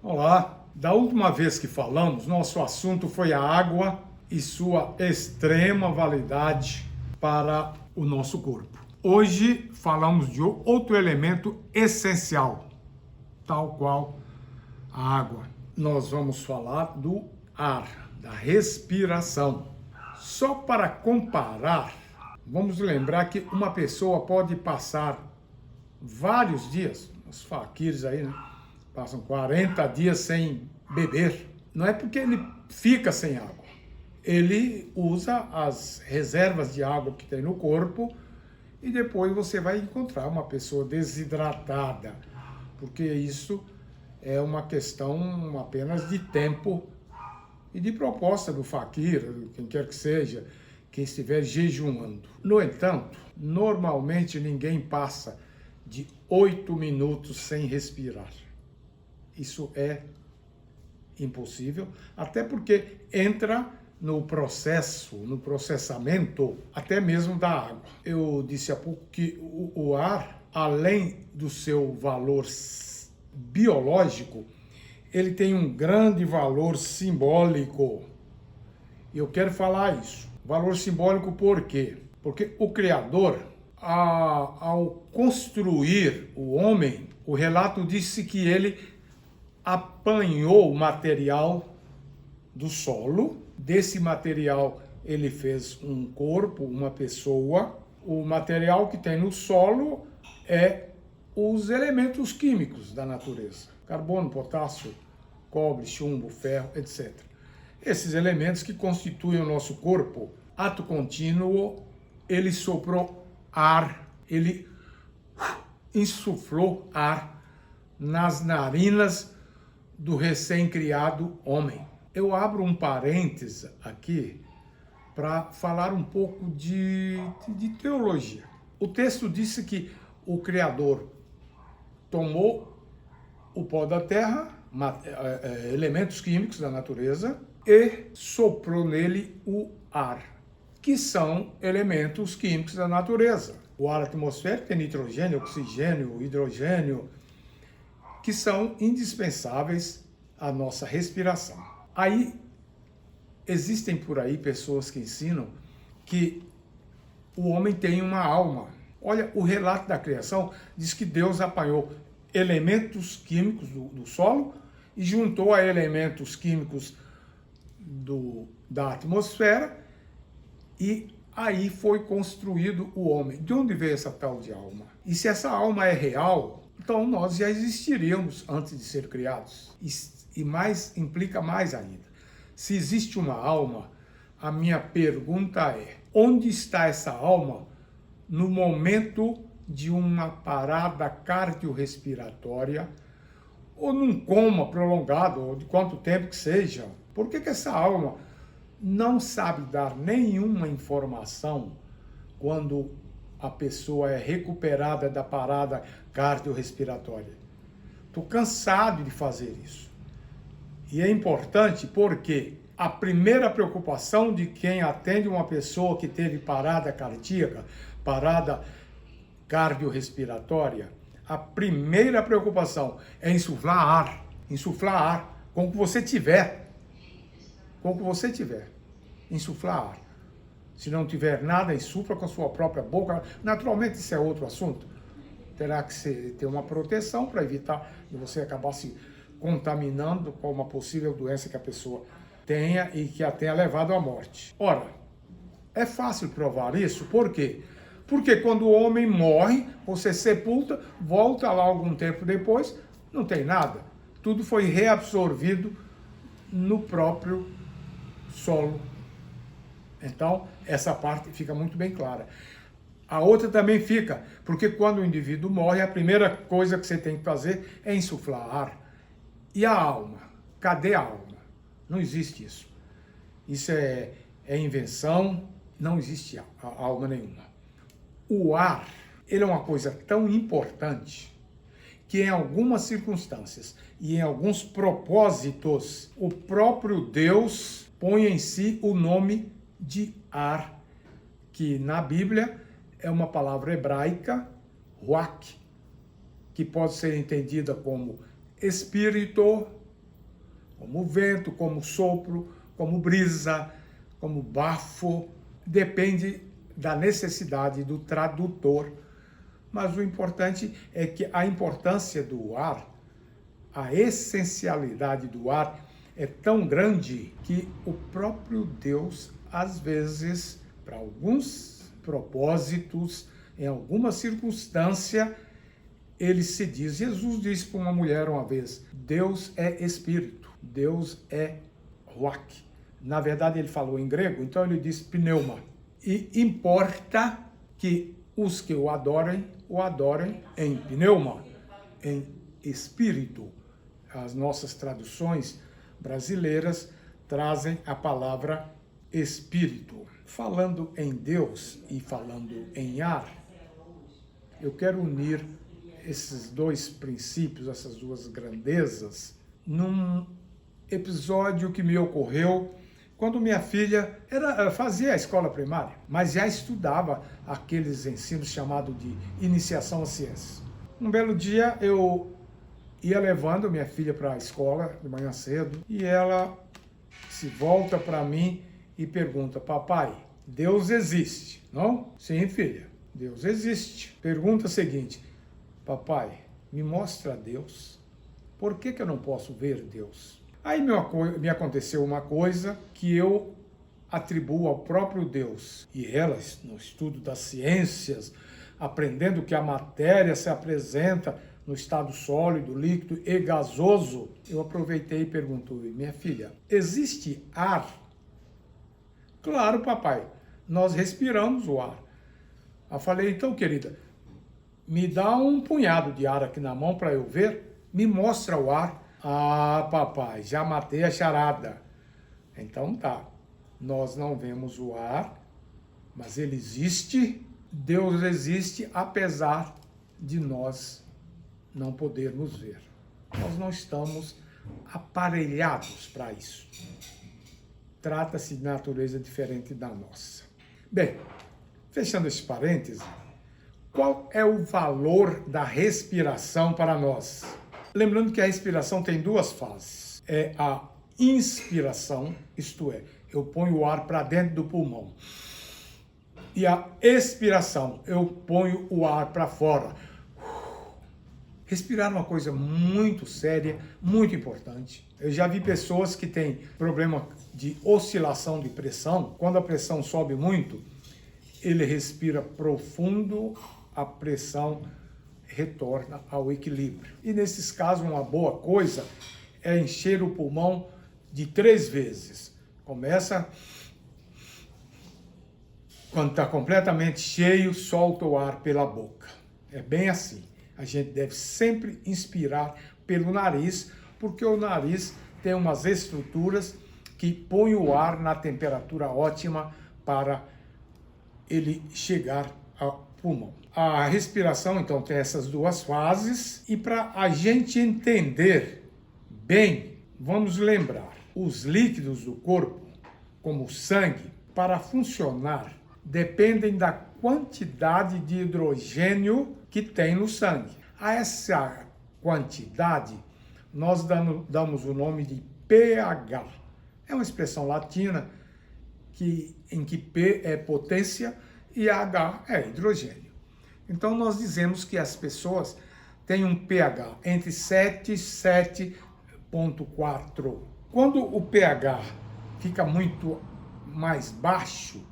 Olá! Da última vez que falamos, nosso assunto foi a água e sua extrema validade para o nosso corpo. Hoje falamos de outro elemento essencial, tal qual a água. Nós vamos falar do ar, da respiração. Só para comparar, vamos lembrar que uma pessoa pode passar vários dias, os faquires aí, né? Passam 40 dias sem beber. Não é porque ele fica sem água. Ele usa as reservas de água que tem no corpo e depois você vai encontrar uma pessoa desidratada, porque isso é uma questão apenas de tempo e de proposta do faquir, quem quer que seja, quem estiver jejuando. No entanto, normalmente ninguém passa de 8 minutos sem respirar. Isso é impossível, até porque entra no processo, no processamento, até mesmo da água. Eu disse há pouco que o ar, além do seu valor biológico, ele tem um grande valor simbólico. E eu quero falar isso. Valor simbólico por quê? Porque o Criador, ao construir o homem, o relato disse que ele apanhou o material do solo, desse material ele fez um corpo, uma pessoa. O material que tem no solo é os elementos químicos da natureza: carbono, potássio, cobre, chumbo, ferro, etc. Esses elementos que constituem o nosso corpo. Ato contínuo, ele soprou ar, ele insuflou ar nas narinas do recém-criado homem. Eu abro um parêntese aqui para falar um pouco de teologia. O texto disse que o Criador tomou o pó da terra, elementos químicos da natureza, e soprou nele o ar, que são elementos químicos da natureza. O ar atmosférico tem nitrogênio, oxigênio, hidrogênio, que são indispensáveis à nossa respiração. Aí, existem por aí pessoas que ensinam que o homem tem uma alma. Olha, o relato da criação diz que Deus apanhou elementos químicos do solo e juntou a elementos químicos da atmosfera, e aí foi construído o homem. De onde veio essa tal de alma? E se essa alma é real, então nós já existiríamos antes de ser criados. E mais, implica mais ainda. Se existe uma alma, a minha pergunta é: onde está essa alma no momento de uma parada cardiorrespiratória, ou num coma prolongado, ou de quanto tempo que seja? Por que essa alma não sabe dar nenhuma informação quando a pessoa é recuperada da parada cardiorrespiratória? Estou cansado de fazer isso. E é importante porque a primeira preocupação de quem atende uma pessoa que teve parada cardíaca, parada cardiorrespiratória, a primeira preocupação é insuflar ar, com o que você tiver. Com o que você tiver. Insuflar ar. Se não tiver nada, insufla com a sua própria boca. Naturalmente, isso é outro assunto. Terá que ter uma proteção para evitar de você acabar se contaminando com uma possível doença que a pessoa tenha e que a tenha levado à morte. Ora, é fácil provar isso. Por quê? Porque quando o homem morre, você sepulta, volta lá algum tempo depois, não tem nada. Tudo foi reabsorvido no próprio solo. Então, essa parte fica muito bem clara. A outra também fica, porque quando o indivíduo morre, a primeira coisa que você tem que fazer é insuflar ar. E a alma? Cadê a alma? Não existe isso. Isso é invenção, não existe alma nenhuma. O ar, ele é uma coisa tão importante que em algumas circunstâncias e em alguns propósitos, o próprio Deus põe em si o nome de ar, que na Bíblia é uma palavra hebraica, ruach, que pode ser entendida como espírito, como vento, como sopro, como brisa, como bafo. Depende da necessidade do tradutor. Mas o importante é que a importância do ar, a essencialidade do ar é tão grande que o próprio Deus, às vezes, para alguns propósitos, em alguma circunstância, ele se diz. Jesus disse para uma mulher uma vez: Deus é espírito, Deus é ruach. Na verdade, ele falou em grego, então ele disse pneuma. E importa que os que o adorem em pneuma, em espírito. As nossas traduções brasileiras trazem a palavra espírito. Falando em Deus e falando em ar, eu quero unir esses dois princípios, essas duas grandezas, num episódio que me ocorreu quando minha filha fazia a escola primária, mas já estudava aqueles ensinos chamados de iniciação à ciência. Um belo dia eu ia levando minha filha para a escola de manhã cedo e ela se volta para mim e pergunta: papai, Deus existe, não? Sim, filha, Deus existe. Pergunta seguinte: papai, me mostra Deus. Por que eu não posso ver Deus? Aí me aconteceu uma coisa que eu atribuo ao próprio Deus. E elas, no estudo das ciências, aprendendo que a matéria se apresenta no estado sólido, líquido e gasoso, eu aproveitei e perguntei: minha filha, existe ar? Claro, papai, nós respiramos o ar. Eu falei: então, querida, me dá um punhado de ar aqui na mão para eu ver, me mostra o ar. Ah, papai, já matei a charada. Então tá, nós não vemos o ar, mas ele existe, Deus existe, apesar de nós não podermos ver. Nós não estamos aparelhados para isso. Trata-se de natureza diferente da nossa. Bem, fechando esse parêntese, qual é o valor da respiração para nós? Lembrando que a respiração tem duas fases. É a inspiração, isto é, eu ponho o ar para dentro do pulmão. E a expiração, eu ponho o ar para fora. Respirar é uma coisa muito séria, muito importante. Eu já vi pessoas que têm problema de oscilação de pressão. Quando a pressão sobe muito, ele respira profundo, a pressão retorna ao equilíbrio. E nesses casos, uma boa coisa é encher o pulmão de 3 vezes. Começa, quando está completamente cheio, solta o ar pela boca. É bem assim. A gente deve sempre inspirar pelo nariz, porque o nariz tem umas estruturas que põem o ar na temperatura ótima para ele chegar ao pulmão. A respiração, então, tem essas duas fases, e para a gente entender bem, vamos lembrar, os líquidos do corpo, como o sangue, para funcionar, dependem da quantidade de hidrogênio que tem no sangue. A essa quantidade, nós damos o nome de pH. É uma expressão latina em que P é potência e H é hidrogênio. Então, nós dizemos que as pessoas têm um pH entre 7 e 7,4. Quando o pH fica muito mais baixo,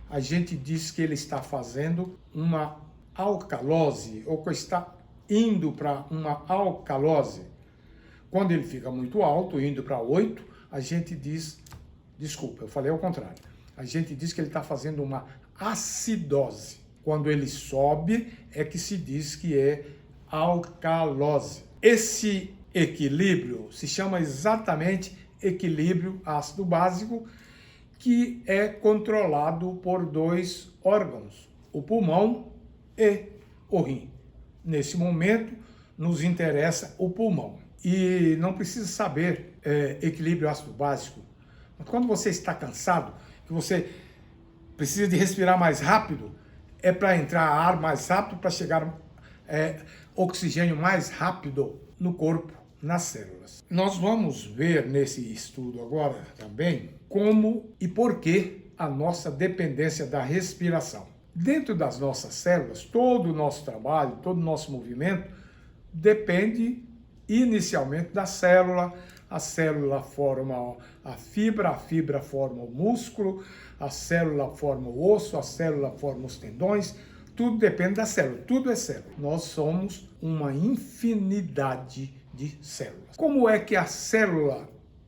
a gente diz que ele está fazendo uma alcalose, ou que está indo para uma alcalose. Quando ele fica muito alto, indo para 8, a gente diz, desculpa, eu falei ao contrário, a gente diz que ele está fazendo uma acidose. Quando ele sobe, é que se diz que é alcalose. Esse equilíbrio se chama exatamente equilíbrio ácido básico, que é controlado por 2 órgãos, o pulmão e o rim. Nesse momento, nos interessa o pulmão. E não precisa saber equilíbrio ácido básico. Mas quando você está cansado, que você precisa de respirar mais rápido, é para entrar ar mais rápido, para chegar oxigênio mais rápido no corpo. nas células. Nós vamos ver nesse estudo agora também como e por que a nossa dependência da respiração. Dentro das nossas células, todo o nosso trabalho, todo o nosso movimento depende inicialmente da célula. A célula forma a fibra forma o músculo, a célula forma o osso, a célula forma os tendões. Tudo depende da célula, tudo é célula. Nós somos uma infinidade de células. Como é que a célula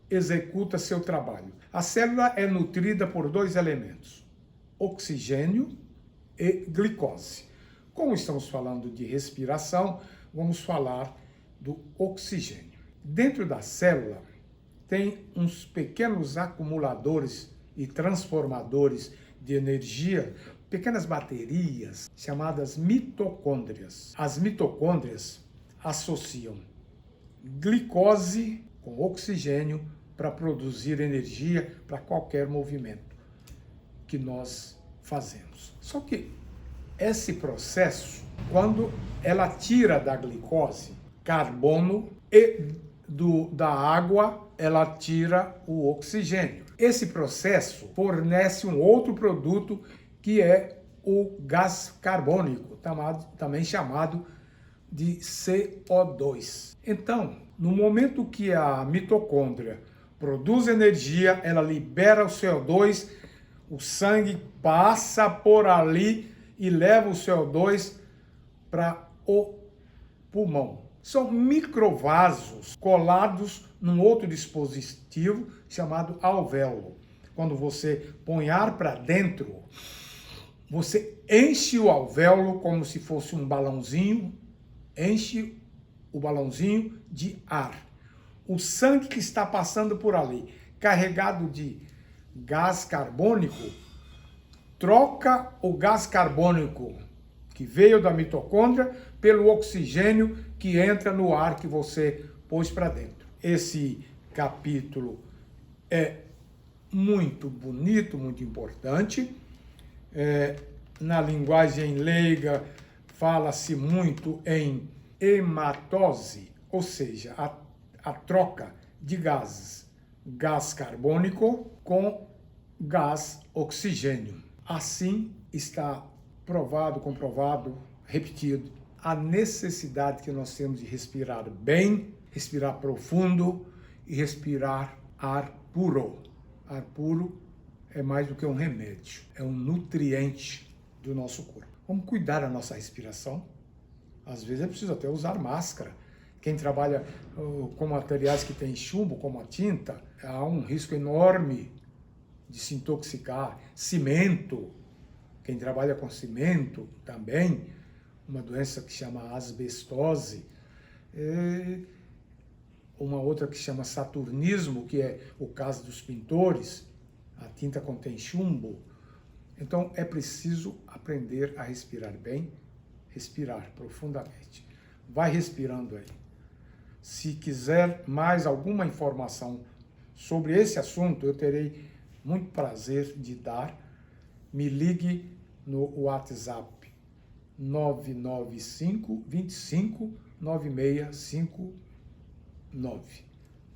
executa seu trabalho? A célula é nutrida por dois elementos, oxigênio e glicose. Como estamos falando de respiração, vamos falar do oxigênio. Dentro da célula tem uns pequenos acumuladores e transformadores de energia, pequenas baterias chamadas mitocôndrias. As mitocôndrias associam glicose com oxigênio para produzir energia para qualquer movimento que nós fazemos. Só que esse processo, quando ela tira da glicose carbono e da água, ela tira o oxigênio. Esse processo fornece um outro produto que é o gás carbônico, também chamado de CO2. Então, no momento que a mitocôndria produz energia, ela libera o CO2, o sangue passa por ali e leva o CO2 para o pulmão. São microvasos colados num outro dispositivo chamado alvéolo. Quando você põe ar para dentro, você enche o alvéolo como se fosse um balãozinho, enche o balãozinho de ar. O sangue que está passando por ali, carregado de gás carbônico, troca o gás carbônico que veio da mitocôndria pelo oxigênio que entra no ar que você pôs para dentro. Esse capítulo é muito bonito, muito importante. Na linguagem leiga, fala-se muito em hematose, ou seja, a troca de gases, gás carbônico com gás oxigênio. Assim está provado, comprovado, repetido, a necessidade que nós temos de respirar bem, respirar profundo e respirar ar puro. Ar puro é mais do que um remédio, é um nutriente do nosso corpo. Vamos cuidar da nossa respiração. Às vezes é preciso até usar máscara. Quem trabalha com materiais que têm chumbo, como a tinta, há um risco enorme de se intoxicar. Cimento, quem trabalha com cimento também, uma doença que chama asbestose, uma outra que chama saturnismo, que é o caso dos pintores, a tinta contém chumbo. Então é preciso aprender a respirar bem, respirar profundamente. Vai respirando aí. Se quiser mais alguma informação sobre esse assunto, eu terei muito prazer de dar. Me ligue no WhatsApp 995 25 9659.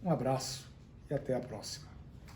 Um abraço e até a próxima.